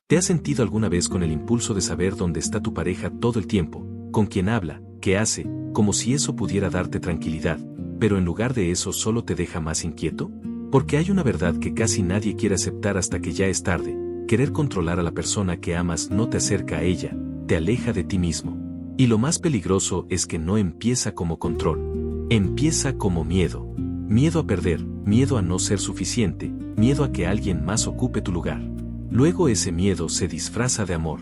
¿Te has sentido alguna vez con el impulso de saber dónde está tu pareja todo el tiempo, con quién habla, qué hace, como si eso pudiera darte tranquilidad, pero en lugar de eso solo te deja más inquieto? Porque hay una verdad que casi nadie quiere aceptar hasta que ya es tarde: querer controlar a la persona que amas no te acerca a ella, te aleja de ti mismo. Y lo más peligroso es que no empieza como control. Empieza como miedo. Miedo a perder, miedo a no ser suficiente, miedo a que alguien más ocupe tu lugar. Luego ese miedo se disfraza de amor.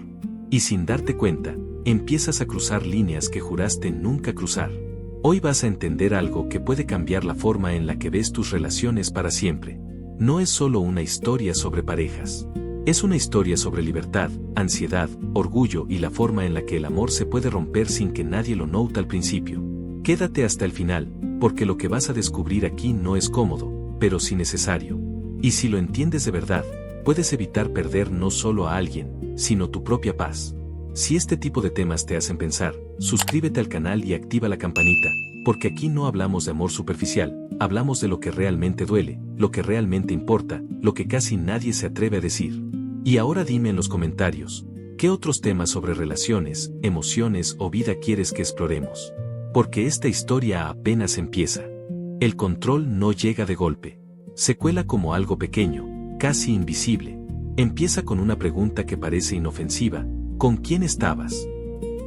Y sin darte cuenta, empiezas a cruzar líneas que juraste nunca cruzar. Hoy vas a entender algo que puede cambiar la forma en la que ves tus relaciones para siempre. No es solo una historia sobre parejas. Es una historia sobre libertad, ansiedad, orgullo y la forma en la que el amor se puede romper sin que nadie lo note al principio. Quédate hasta el final, porque lo que vas a descubrir aquí no es cómodo, pero sí necesario. Y si lo entiendes de verdad, puedes evitar perder no solo a alguien, sino tu propia paz. Si este tipo de temas te hacen pensar, suscríbete al canal y activa la campanita, porque aquí no hablamos de amor superficial, hablamos de lo que realmente duele, lo que realmente importa, lo que casi nadie se atreve a decir. Y ahora dime en los comentarios, ¿qué otros temas sobre relaciones, emociones o vida quieres que exploremos? Porque esta historia apenas empieza. El control no llega de golpe. Se cuela como algo pequeño, casi invisible. Empieza con una pregunta que parece inofensiva: ¿con quién estabas?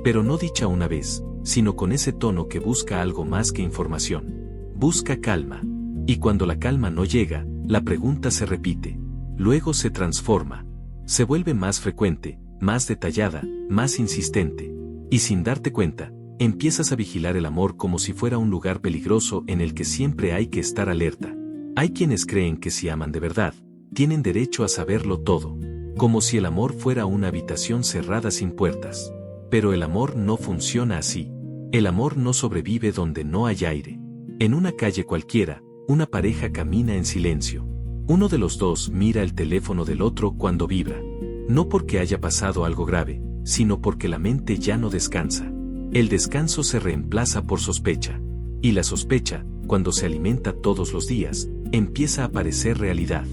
Pero no dicha una vez, sino con ese tono que busca algo más que información. Busca calma. Y cuando la calma no llega, la pregunta se repite. Luego se transforma. Se vuelve más frecuente, más detallada, más insistente. Y sin darte cuenta, empiezas a vigilar el amor como si fuera un lugar peligroso en el que siempre hay que estar alerta. Hay quienes creen que si aman de verdad, tienen derecho a saberlo todo, como si el amor fuera una habitación cerrada sin puertas. Pero el amor no funciona así. El amor no sobrevive donde no hay aire. En una calle cualquiera, una pareja camina en silencio. Uno de los dos mira el teléfono del otro cuando vibra. No porque haya pasado algo grave, sino porque la mente ya no descansa. El descanso se reemplaza por sospecha. Y la sospecha, cuando se alimenta todos los días, empieza a parecer realidad.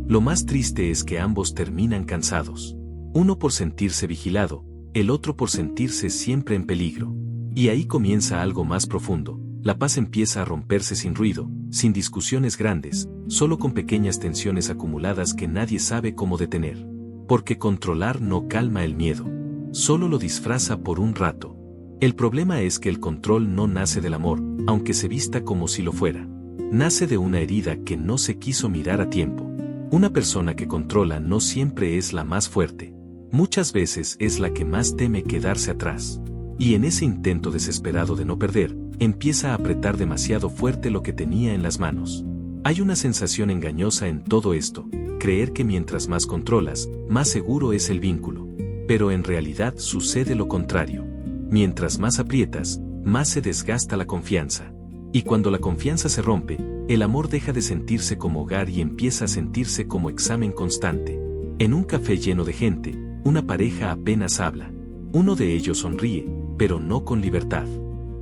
Lo más triste es que ambos terminan cansados. Uno por sentirse vigilado, el otro por sentirse siempre en peligro. Y ahí comienza algo más profundo. La paz empieza a romperse sin ruido, sin discusiones grandes, solo con pequeñas tensiones acumuladas que nadie sabe cómo detener. Porque controlar no calma el miedo. Solo lo disfraza por un rato. El problema es que el control no nace del amor, aunque se vista como si lo fuera. Nace de una herida que no se quiso mirar a tiempo. Una persona que controla no siempre es la más fuerte. Muchas veces es la que más teme quedarse atrás. Y en ese intento desesperado de no perder, empieza a apretar demasiado fuerte lo que tenía en las manos. Hay una sensación engañosa en todo esto: creer que mientras más controlas, más seguro es el vínculo. Pero en realidad sucede lo contrario. Mientras más aprietas, más se desgasta la confianza. Y cuando la confianza se rompe, el amor deja de sentirse como hogar y empieza a sentirse como examen constante. En un café lleno de gente, una pareja apenas habla. Uno de ellos sonríe, pero no con libertad.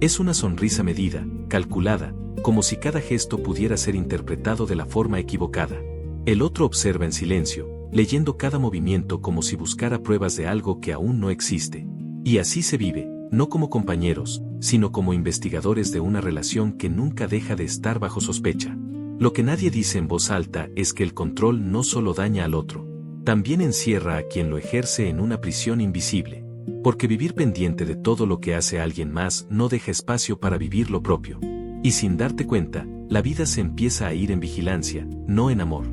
Es una sonrisa medida, calculada, como si cada gesto pudiera ser interpretado de la forma equivocada. El otro observa en silencio, leyendo cada movimiento como si buscara pruebas de algo que aún no existe. Y así se vive, no como compañeros, sino como investigadores de una relación que nunca deja de estar bajo sospecha. Lo que nadie dice en voz alta es que el control no solo daña al otro, también encierra a quien lo ejerce en una prisión invisible. Porque vivir pendiente de todo lo que hace alguien más no deja espacio para vivir lo propio. Y sin darte cuenta, la vida se empieza a ir en vigilancia, no en amor.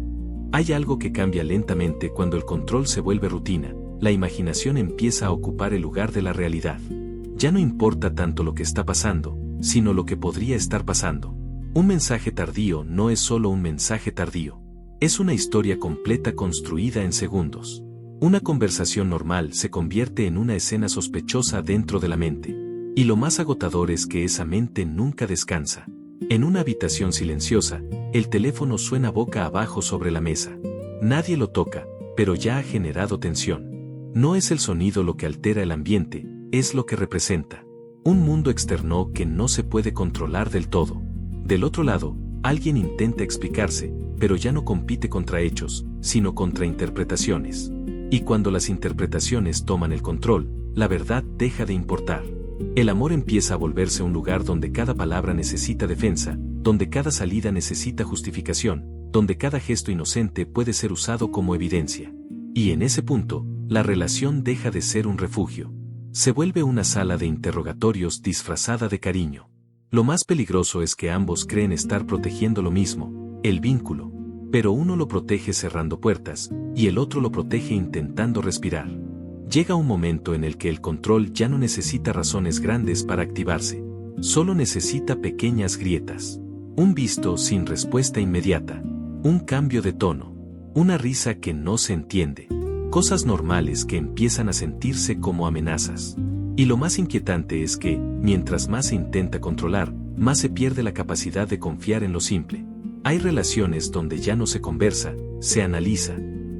Hay algo que cambia lentamente cuando el control se vuelve rutina. La imaginación empieza a ocupar el lugar de la realidad. Ya no importa tanto lo que está pasando, sino lo que podría estar pasando. Un mensaje tardío no es solo un mensaje tardío. Es una historia completa construida en segundos. Una conversación normal se convierte en una escena sospechosa dentro de la mente. Y lo más agotador es que esa mente nunca descansa. En una habitación silenciosa, el teléfono suena boca abajo sobre la mesa. Nadie lo toca, pero ya ha generado tensión. No es el sonido lo que altera el ambiente, es lo que representa. Un mundo externo que no se puede controlar del todo. Del otro lado, alguien intenta explicarse, pero ya no compite contra hechos, sino contra interpretaciones. Y cuando las interpretaciones toman el control, la verdad deja de importar. El amor empieza a volverse un lugar donde cada palabra necesita defensa, donde cada salida necesita justificación, donde cada gesto inocente puede ser usado como evidencia. Y en ese punto, la relación deja de ser un refugio. Se vuelve una sala de interrogatorios disfrazada de cariño. Lo más peligroso es que ambos creen estar protegiendo lo mismo, el vínculo. Pero uno lo protege cerrando puertas, y el otro lo protege intentando respirar. Llega un momento en el que el control ya no necesita razones grandes para activarse. Solo necesita pequeñas grietas. Un visto sin respuesta inmediata. Un cambio de tono. Una risa que no se entiende. Cosas normales que empiezan a sentirse como amenazas. Y lo más inquietante es que, mientras más se intenta controlar, más se pierde la capacidad de confiar en lo simple. Hay relaciones donde ya no se conversa, se analiza.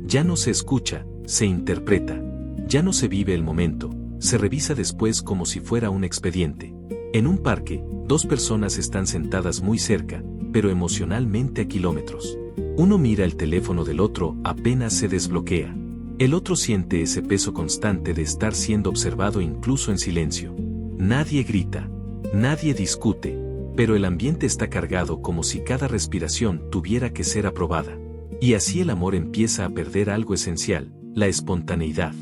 Ya no se escucha, se interpreta. Ya no se vive el momento, se revisa después como si fuera un expediente. En un parque, dos personas están sentadas muy cerca, pero emocionalmente a kilómetros. Uno mira el teléfono del otro apenas se desbloquea. El otro siente ese peso constante de estar siendo observado incluso en silencio. Nadie grita, nadie discute, pero el ambiente está cargado como si cada respiración tuviera que ser aprobada. Y así el amor empieza a perder algo esencial, la espontaneidad.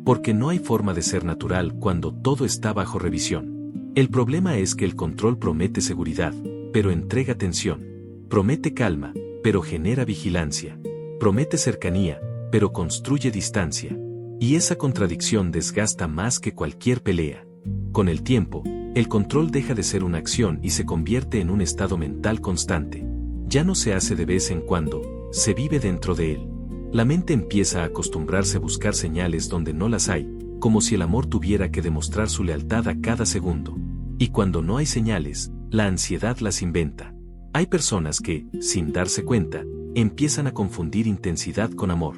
Porque no hay forma de ser natural cuando todo está bajo revisión. El problema es que el control promete seguridad, pero entrega tensión. Promete calma, pero genera vigilancia. Promete cercanía, pero construye distancia. Y esa contradicción desgasta más que cualquier pelea. Con el tiempo, el control deja de ser una acción y se convierte en un estado mental constante. Ya no se hace de vez en cuando, se vive dentro de él. La mente empieza a acostumbrarse a buscar señales donde no las hay, como si el amor tuviera que demostrar su lealtad a cada segundo. Y cuando no hay señales, la ansiedad las inventa. Hay personas que, sin darse cuenta, empiezan a confundir intensidad con amor.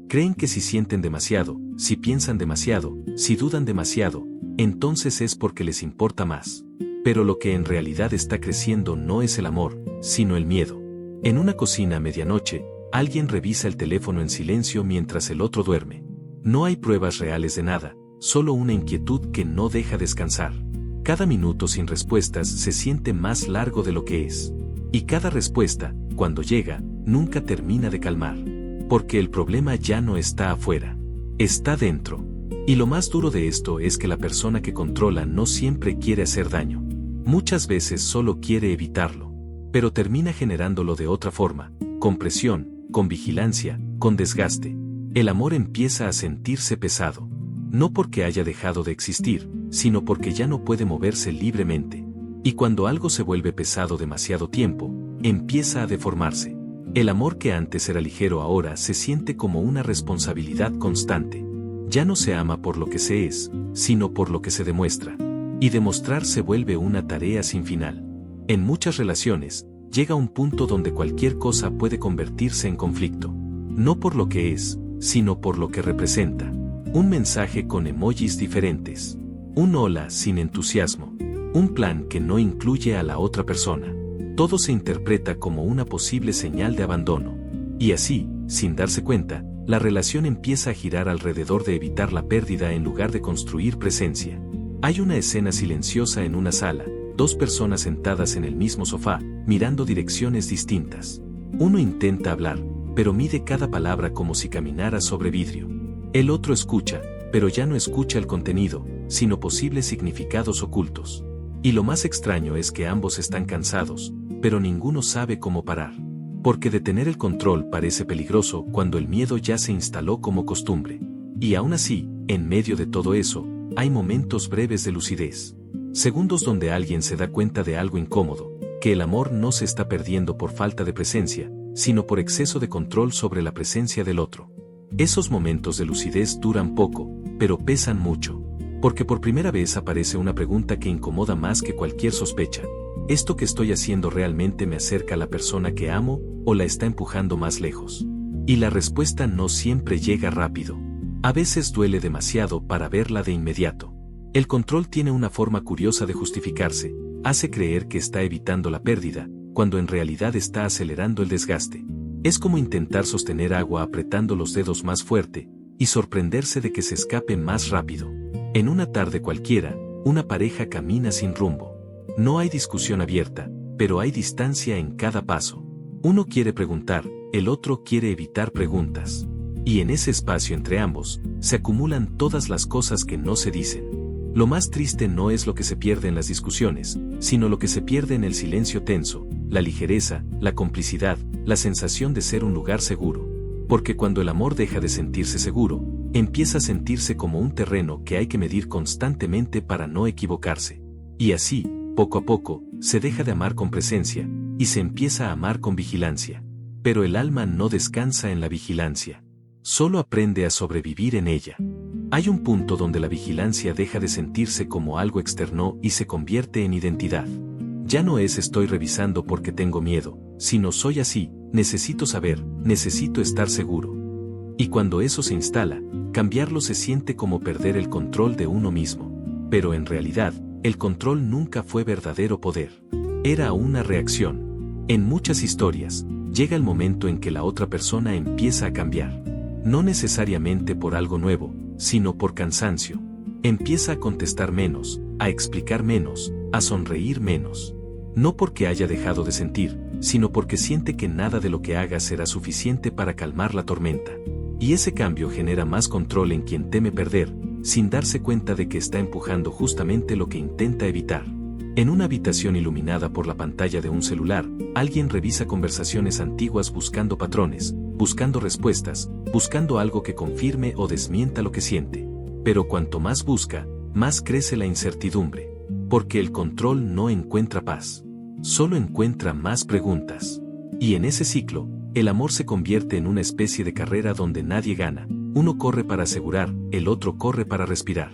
Creen que si sienten demasiado, si piensan demasiado, si dudan demasiado, entonces es porque les importa más. Pero lo que en realidad está creciendo no es el amor, sino el miedo. En una cocina a medianoche, alguien revisa el teléfono en silencio mientras el otro duerme. No hay pruebas reales de nada, solo una inquietud que no deja descansar. Cada minuto sin respuestas se siente más largo de lo que es. Y cada respuesta, cuando llega, nunca termina de calmar. Porque el problema ya no está afuera. Está dentro. Y lo más duro de esto es que la persona que controla no siempre quiere hacer daño. Muchas veces solo quiere evitarlo. Pero termina generándolo de otra forma, con presión, con vigilancia, con desgaste. El amor empieza a sentirse pesado. No porque haya dejado de existir, sino porque ya no puede moverse libremente. Y cuando algo se vuelve pesado demasiado tiempo, empieza a deformarse. El amor que antes era ligero ahora se siente como una responsabilidad constante. Ya no se ama por lo que se es, sino por lo que se demuestra. Y demostrar se vuelve una tarea sin final. En muchas relaciones, llega un punto donde cualquier cosa puede convertirse en conflicto. No por lo que es, sino por lo que representa. Un mensaje con emojis diferentes. Un hola sin entusiasmo. Un plan que no incluye a la otra persona. Todo se interpreta como una posible señal de abandono. Y así, sin darse cuenta, la relación empieza a girar alrededor de evitar la pérdida en lugar de construir presencia. Hay una escena silenciosa en una sala, dos personas sentadas en el mismo sofá, mirando direcciones distintas. Uno intenta hablar, pero mide cada palabra como si caminara sobre vidrio. El otro escucha, pero ya no escucha el contenido, sino posibles significados ocultos. Y lo más extraño es que ambos están cansados, pero ninguno sabe cómo parar. Porque detener el control parece peligroso cuando el miedo ya se instaló como costumbre. Y aún así, en medio de todo eso, hay momentos breves de lucidez. Segundos donde alguien se da cuenta de algo incómodo, que el amor no se está perdiendo por falta de presencia, sino por exceso de control sobre la presencia del otro. Esos momentos de lucidez duran poco, pero pesan mucho. Porque por primera vez aparece una pregunta que incomoda más que cualquier sospecha. ¿Esto que estoy haciendo realmente me acerca a la persona que amo, o la está empujando más lejos? Y la respuesta no siempre llega rápido. A veces duele demasiado para verla de inmediato. El control tiene una forma curiosa de justificarse, hace creer que está evitando la pérdida, cuando en realidad está acelerando el desgaste. Es como intentar sostener agua apretando los dedos más fuerte, y sorprenderse de que se escape más rápido. En una tarde cualquiera, una pareja camina sin rumbo. No hay discusión abierta, pero hay distancia en cada paso. Uno quiere preguntar, el otro quiere evitar preguntas. Y en ese espacio entre ambos, se acumulan todas las cosas que no se dicen. Lo más triste no es lo que se pierde en las discusiones, sino lo que se pierde en el silencio tenso, la ligereza, la complicidad, la sensación de ser un lugar seguro. Porque cuando el amor deja de sentirse seguro, empieza a sentirse como un terreno que hay que medir constantemente para no equivocarse. Y así, poco a poco, se deja de amar con presencia, y se empieza a amar con vigilancia. Pero el alma no descansa en la vigilancia. Solo aprende a sobrevivir en ella. Hay un punto donde la vigilancia deja de sentirse como algo externo y se convierte en identidad. Ya no es estoy revisando porque tengo miedo, sino soy así, necesito saber, necesito estar seguro. Y cuando eso se instala, cambiarlo se siente como perder el control de uno mismo. Pero en realidad, el control nunca fue verdadero poder. Era una reacción. En muchas historias, llega el momento en que la otra persona empieza a cambiar. No necesariamente por algo nuevo, sino por cansancio. Empieza a contestar menos, a explicar menos, a sonreír menos. No porque haya dejado de sentir, sino porque siente que nada de lo que haga será suficiente para calmar la tormenta. Y ese cambio genera más control en quien teme perder, sin darse cuenta de que está empujando justamente lo que intenta evitar. En una habitación iluminada por la pantalla de un celular, alguien revisa conversaciones antiguas buscando patrones, buscando respuestas, buscando algo que confirme o desmienta lo que siente. Pero cuanto más busca, más crece la incertidumbre. Porque el control no encuentra paz. Solo encuentra más preguntas. Y en ese ciclo, el amor se convierte en una especie de carrera donde nadie gana. Uno corre para asegurar, el otro corre para respirar.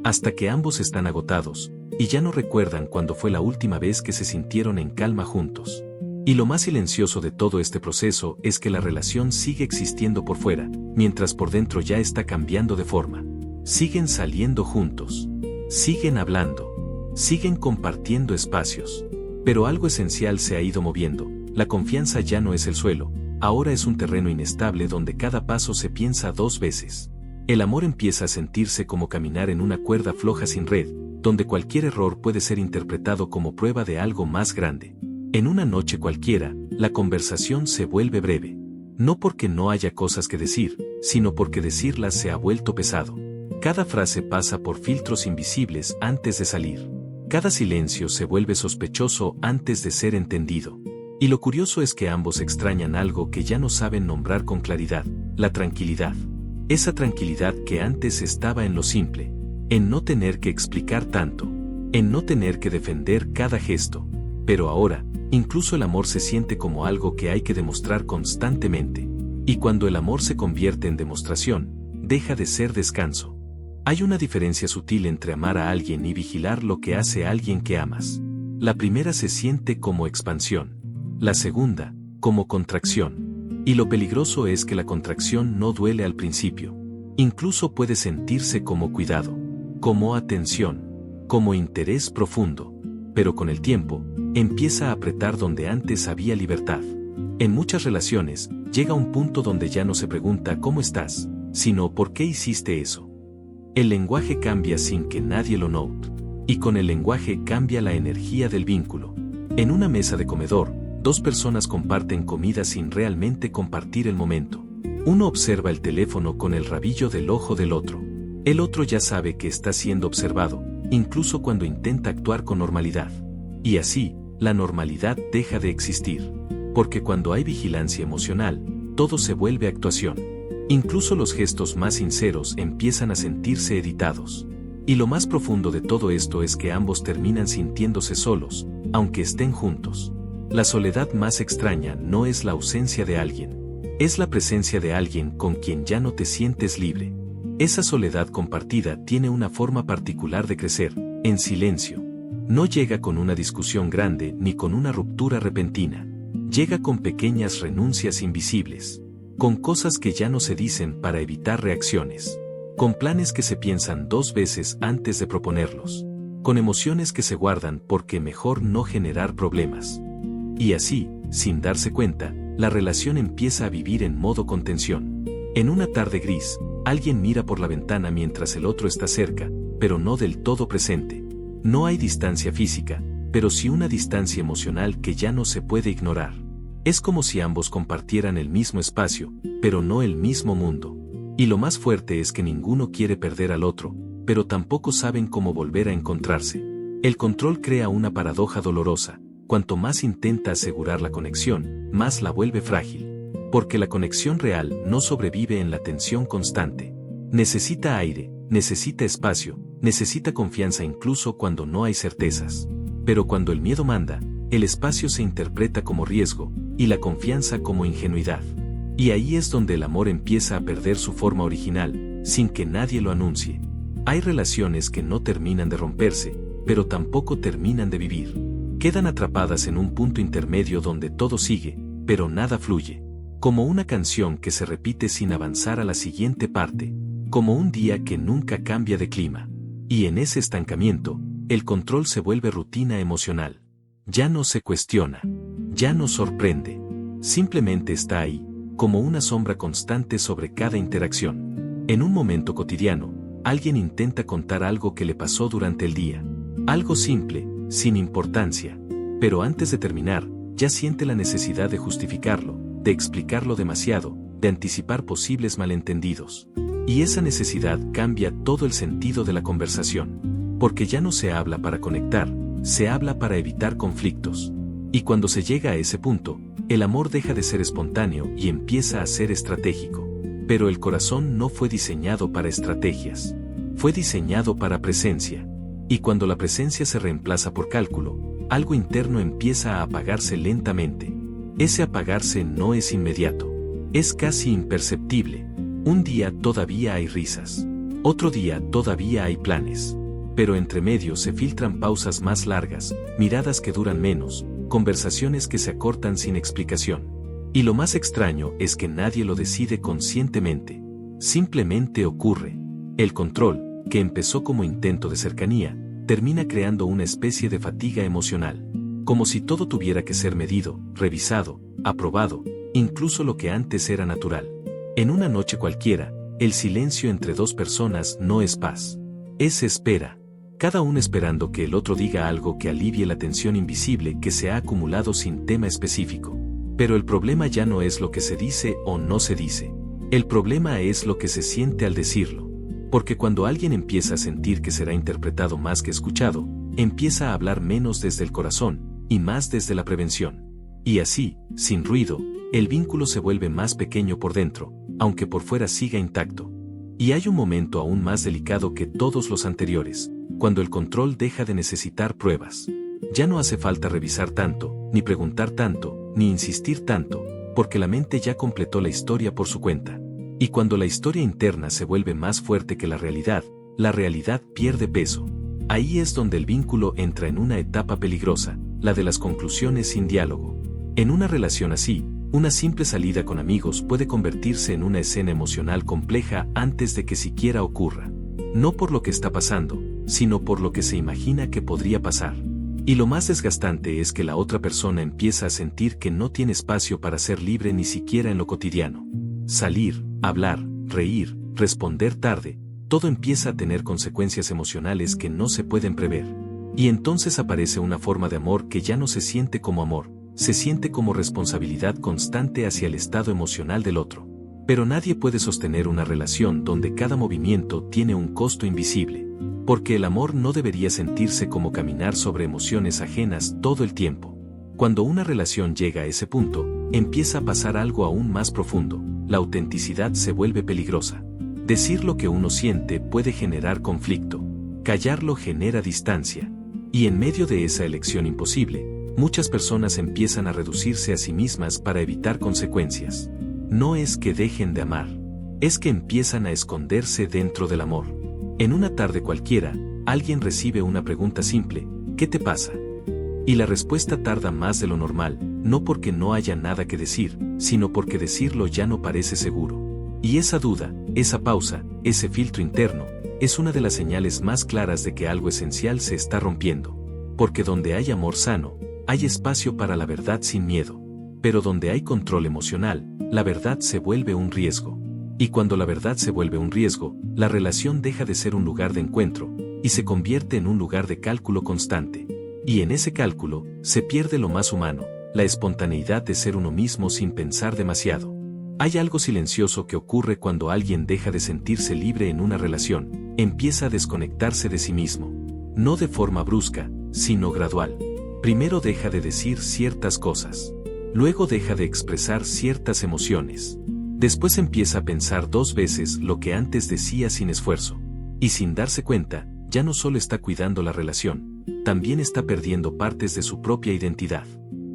Hasta que ambos están agotados, y ya no recuerdan cuándo fue la última vez que se sintieron en calma juntos. Y lo más silencioso de todo este proceso es que la relación sigue existiendo por fuera, mientras por dentro ya está cambiando de forma. Siguen saliendo juntos. Siguen hablando. Siguen compartiendo espacios. Pero algo esencial se ha ido moviendo. La confianza ya no es el suelo, ahora es un terreno inestable donde cada paso se piensa dos veces. El amor empieza a sentirse como caminar en una cuerda floja sin red, donde cualquier error puede ser interpretado como prueba de algo más grande. En una noche cualquiera, la conversación se vuelve breve. No porque no haya cosas que decir, sino porque decirlas se ha vuelto pesado. Cada frase pasa por filtros invisibles antes de salir. Cada silencio se vuelve sospechoso antes de ser entendido. Y lo curioso es que ambos extrañan algo que ya no saben nombrar con claridad, la tranquilidad. Esa tranquilidad que antes estaba en lo simple, en no tener que explicar tanto, en no tener que defender cada gesto. Pero ahora, incluso el amor se siente como algo que hay que demostrar constantemente. Y cuando el amor se convierte en demostración, deja de ser descanso. Hay una diferencia sutil entre amar a alguien y vigilar lo que hace alguien que amas. La primera se siente como expansión. La segunda, como contracción. Y lo peligroso es que la contracción no duele al principio. Incluso puede sentirse como cuidado, como atención, como interés profundo. Pero con el tiempo, empieza a apretar donde antes había libertad. En muchas relaciones, llega un punto donde ya no se pregunta cómo estás, sino por qué hiciste eso. El lenguaje cambia sin que nadie lo note. Y con el lenguaje cambia la energía del vínculo. En una mesa de comedor, dos personas comparten comida sin realmente compartir el momento. Uno observa el teléfono con el rabillo del ojo del otro. El otro ya sabe que está siendo observado, incluso cuando intenta actuar con normalidad. Y así, la normalidad deja de existir. Porque cuando hay vigilancia emocional, todo se vuelve actuación. Incluso los gestos más sinceros empiezan a sentirse editados. Y lo más profundo de todo esto es que ambos terminan sintiéndose solos, aunque estén juntos. La soledad más extraña no es la ausencia de alguien. Es la presencia de alguien con quien ya no te sientes libre. Esa soledad compartida tiene una forma particular de crecer, en silencio. No llega con una discusión grande ni con una ruptura repentina. Llega con pequeñas renuncias invisibles. Con cosas que ya no se dicen para evitar reacciones. Con planes que se piensan dos veces antes de proponerlos. Con emociones que se guardan porque mejor no generar problemas. Y así, sin darse cuenta, la relación empieza a vivir en modo contención. En una tarde gris, Alguien mira por la ventana mientras el otro está cerca, pero no del todo presente. No hay distancia física, pero sí una distancia emocional que ya no se puede ignorar. Es como si ambos compartieran el mismo espacio, pero no el mismo mundo. Y lo más fuerte es que ninguno quiere perder al otro, pero tampoco saben cómo volver a encontrarse. El control crea una paradoja dolorosa. Cuanto más intenta asegurar la conexión, más la vuelve frágil. Porque la conexión real no sobrevive en la tensión constante. Necesita aire, necesita espacio, necesita confianza incluso cuando no hay certezas. Pero cuando el miedo manda, el espacio se interpreta como riesgo, y la confianza como ingenuidad. Y ahí es donde el amor empieza a perder su forma original, sin que nadie lo anuncie. Hay relaciones que no terminan de romperse, pero tampoco terminan de vivir. Quedan atrapadas en un punto intermedio donde todo sigue, pero nada fluye. Como una canción que se repite sin avanzar a la siguiente parte. Como un día que nunca cambia de clima. Y en ese estancamiento, el control se vuelve rutina emocional. Ya no se cuestiona. Ya no sorprende. Simplemente está ahí, como una sombra constante sobre cada interacción. En un momento cotidiano, alguien intenta contar algo que le pasó durante el día. Algo simple, sin importancia. Pero antes de terminar, ya siente la necesidad de justificarlo, de explicarlo demasiado, de anticipar posibles malentendidos. Y esa necesidad cambia todo el sentido de la conversación. Porque ya no se habla para conectar, se habla para evitar conflictos. Y cuando se llega a ese punto, el amor deja de ser espontáneo y empieza a ser estratégico. Pero el corazón no fue diseñado para estrategias. Fue diseñado para presencia. Y cuando la presencia se reemplaza por cálculo, algo interno empieza a apagarse lentamente. Ese apagarse no es inmediato. Es casi imperceptible. Un día todavía hay risas. Otro día todavía hay planes. Pero entre medio se filtran pausas más largas, miradas que duran menos, conversaciones que se acortan sin explicación. Y lo más extraño es que nadie lo decide conscientemente. Simplemente ocurre. El control, que empezó como intento de cercanía, termina creando una especie de fatiga emocional. Como si todo tuviera que ser medido, revisado, aprobado, incluso lo que antes era natural. En una noche cualquiera, el silencio entre dos personas no es paz. Es espera. Cada uno esperando que el otro diga algo que alivie la tensión invisible que se ha acumulado sin tema específico. Pero el problema ya no es lo que se dice o no se dice. El problema es lo que se siente al decirlo. Porque cuando alguien empieza a sentir que será interpretado más que escuchado, empieza a hablar menos desde el corazón, y más desde la prevención. Y así, sin ruido, el vínculo se vuelve más pequeño por dentro, aunque por fuera siga intacto. Y hay un momento aún más delicado que todos los anteriores, cuando el control deja de necesitar pruebas. Ya no hace falta revisar tanto, ni preguntar tanto, ni insistir tanto, porque la mente ya completó la historia por su cuenta. Y cuando la historia interna se vuelve más fuerte que la realidad pierde peso. Ahí es donde el vínculo entra en una etapa peligrosa, la de las conclusiones sin diálogo. En una relación así, una simple salida con amigos puede convertirse en una escena emocional compleja antes de que siquiera ocurra. No por lo que está pasando, sino por lo que se imagina que podría pasar. Y lo más desgastante es que la otra persona empieza a sentir que no tiene espacio para ser libre ni siquiera en lo cotidiano. Salir, hablar, reír, responder tarde, todo empieza a tener consecuencias emocionales que no se pueden prever. Y entonces aparece una forma de amor que ya no se siente como amor, se siente como responsabilidad constante hacia el estado emocional del otro. Pero nadie puede sostener una relación donde cada movimiento tiene un costo invisible. Porque el amor no debería sentirse como caminar sobre emociones ajenas todo el tiempo. Cuando una relación llega a ese punto, empieza a pasar algo aún más profundo. La autenticidad se vuelve peligrosa. Decir lo que uno siente puede generar conflicto. Callarlo genera distancia. Y en medio de esa elección imposible, muchas personas empiezan a reducirse a sí mismas para evitar consecuencias. No es que dejen de amar. Es que empiezan a esconderse dentro del amor. En una tarde cualquiera, alguien recibe una pregunta simple: ¿qué te pasa? Y la respuesta tarda más de lo normal, no porque no haya nada que decir, sino porque decirlo ya no parece seguro. Y esa duda, esa pausa, ese filtro interno, es una de las señales más claras de que algo esencial se está rompiendo. Porque donde hay amor sano, hay espacio para la verdad sin miedo. Pero donde hay control emocional, la verdad se vuelve un riesgo. Y cuando la verdad se vuelve un riesgo, la relación deja de ser un lugar de encuentro, y se convierte en un lugar de cálculo constante. Y en ese cálculo, se pierde lo más humano, la espontaneidad de ser uno mismo sin pensar demasiado. Hay algo silencioso que ocurre cuando alguien deja de sentirse libre en una relación, empieza a desconectarse de sí mismo. No de forma brusca, sino gradual. Primero deja de decir ciertas cosas. Luego deja de expresar ciertas emociones. Después empieza a pensar 2 veces lo que antes decía sin esfuerzo. Y sin darse cuenta, ya no solo está cuidando la relación, también está perdiendo partes de su propia identidad.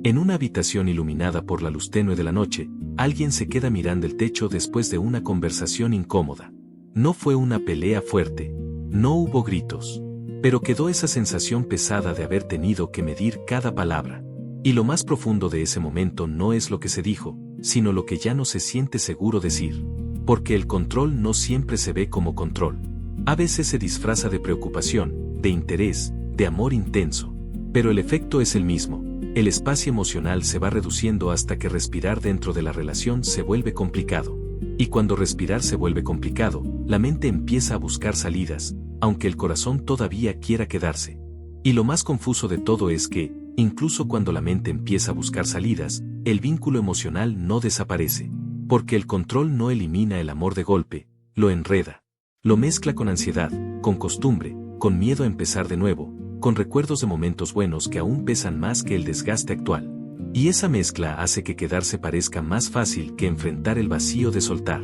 En una habitación iluminada por la luz tenue de la noche, alguien se queda mirando el techo después de una conversación incómoda. No fue una pelea fuerte, no hubo gritos, pero quedó esa sensación pesada de haber tenido que medir cada palabra. Y lo más profundo de ese momento no es lo que se dijo, sino lo que ya no se siente seguro decir. Porque el control no siempre se ve como control. A veces se disfraza de preocupación, de interés, de amor intenso. Pero el efecto es el mismo. El espacio emocional se va reduciendo hasta que respirar dentro de la relación se vuelve complicado. Y cuando respirar se vuelve complicado, la mente empieza a buscar salidas, aunque el corazón todavía quiera quedarse. Y lo más confuso de todo es que, incluso cuando la mente empieza a buscar salidas, el vínculo emocional no desaparece. Porque el control no elimina el amor de golpe, lo enreda. Lo mezcla con ansiedad, con costumbre, con miedo a empezar de nuevo, con recuerdos de momentos buenos que aún pesan más que el desgaste actual. Y esa mezcla hace que quedarse parezca más fácil que enfrentar el vacío de soltar.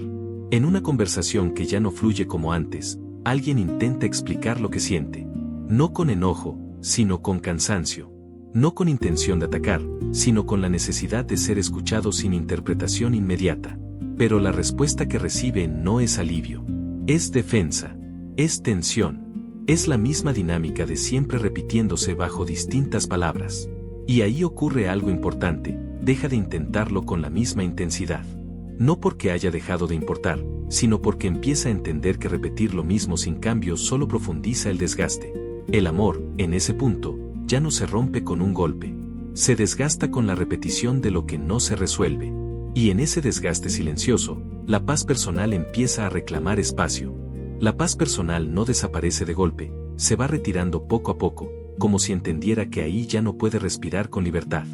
En una conversación que ya no fluye como antes, alguien intenta explicar lo que siente. No con enojo, sino con cansancio. No con intención de atacar, sino con la necesidad de ser escuchado sin interpretación inmediata. Pero la respuesta que recibe no es alivio. Es defensa. Es tensión. Es la misma dinámica de siempre repitiéndose bajo distintas palabras. Y ahí ocurre algo importante, deja de intentarlo con la misma intensidad. No porque haya dejado de importar, sino porque empieza a entender que repetir lo mismo sin cambio solo profundiza el desgaste. El amor, en ese punto, ya no se rompe con un golpe. Se desgasta con la repetición de lo que no se resuelve. Y en ese desgaste silencioso, la paz personal empieza a reclamar espacio. La paz personal no desaparece de golpe, se va retirando poco a poco, como si entendiera que ahí ya no puede respirar con libertad.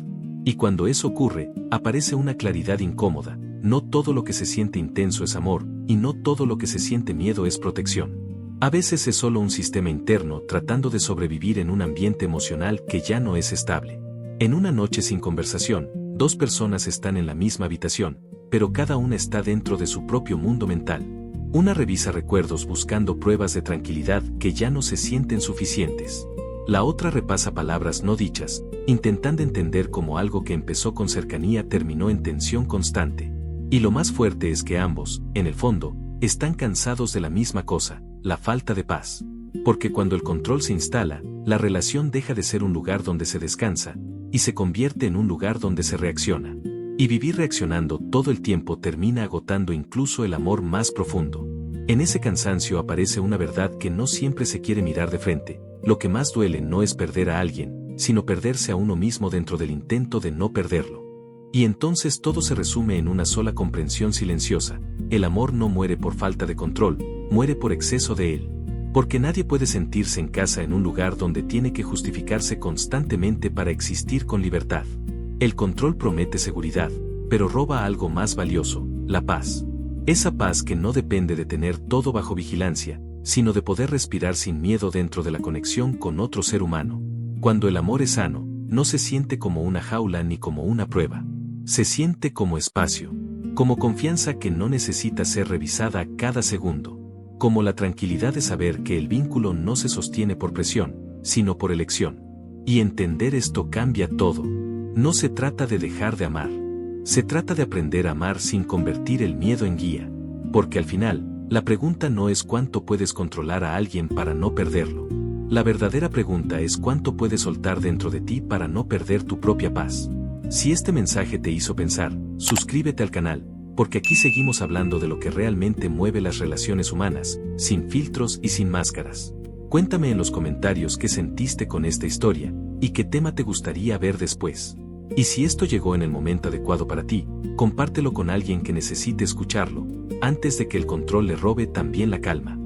Y cuando eso ocurre, aparece una claridad incómoda. No todo lo que se siente intenso es amor, y no todo lo que se siente miedo es protección. A veces es solo un sistema interno tratando de sobrevivir en un ambiente emocional que ya no es estable. En una noche sin conversación, 2 personas están en la misma habitación, pero cada una está dentro de su propio mundo mental. Una revisa recuerdos buscando pruebas de tranquilidad que ya no se sienten suficientes. La otra repasa palabras no dichas, intentando entender cómo algo que empezó con cercanía terminó en tensión constante. Y lo más fuerte es que ambos, en el fondo, están cansados de la misma cosa, la falta de paz. Porque cuando el control se instala, la relación deja de ser un lugar donde se descansa, y se convierte en un lugar donde se reacciona. Y vivir reaccionando todo el tiempo termina agotando incluso el amor más profundo. En ese cansancio aparece una verdad que no siempre se quiere mirar de frente. Lo que más duele no es perder a alguien, sino perderse a uno mismo dentro del intento de no perderlo. Y entonces todo se resume en una sola comprensión silenciosa. El amor no muere por falta de control, muere por exceso de él. Porque nadie puede sentirse en casa en un lugar donde tiene que justificarse constantemente para existir con libertad. El control promete seguridad, pero roba algo más valioso, la paz. Esa paz que no depende de tener todo bajo vigilancia, sino de poder respirar sin miedo dentro de la conexión con otro ser humano. Cuando el amor es sano, no se siente como una jaula ni como una prueba. Se siente como espacio, como confianza que no necesita ser revisada cada segundo, como la tranquilidad de saber que el vínculo no se sostiene por presión, sino por elección. Y entender esto cambia todo. No se trata de dejar de amar. Se trata de aprender a amar sin convertir el miedo en guía. Porque al final, la pregunta no es cuánto puedes controlar a alguien para no perderlo. La verdadera pregunta es cuánto puedes soltar dentro de ti para no perder tu propia paz. Si este mensaje te hizo pensar, suscríbete al canal, porque aquí seguimos hablando de lo que realmente mueve las relaciones humanas, sin filtros y sin máscaras. Cuéntame en los comentarios qué sentiste con esta historia, y qué tema te gustaría ver después. Y si esto llegó en el momento adecuado para ti, compártelo con alguien que necesite escucharlo, antes de que el control le robe también la calma.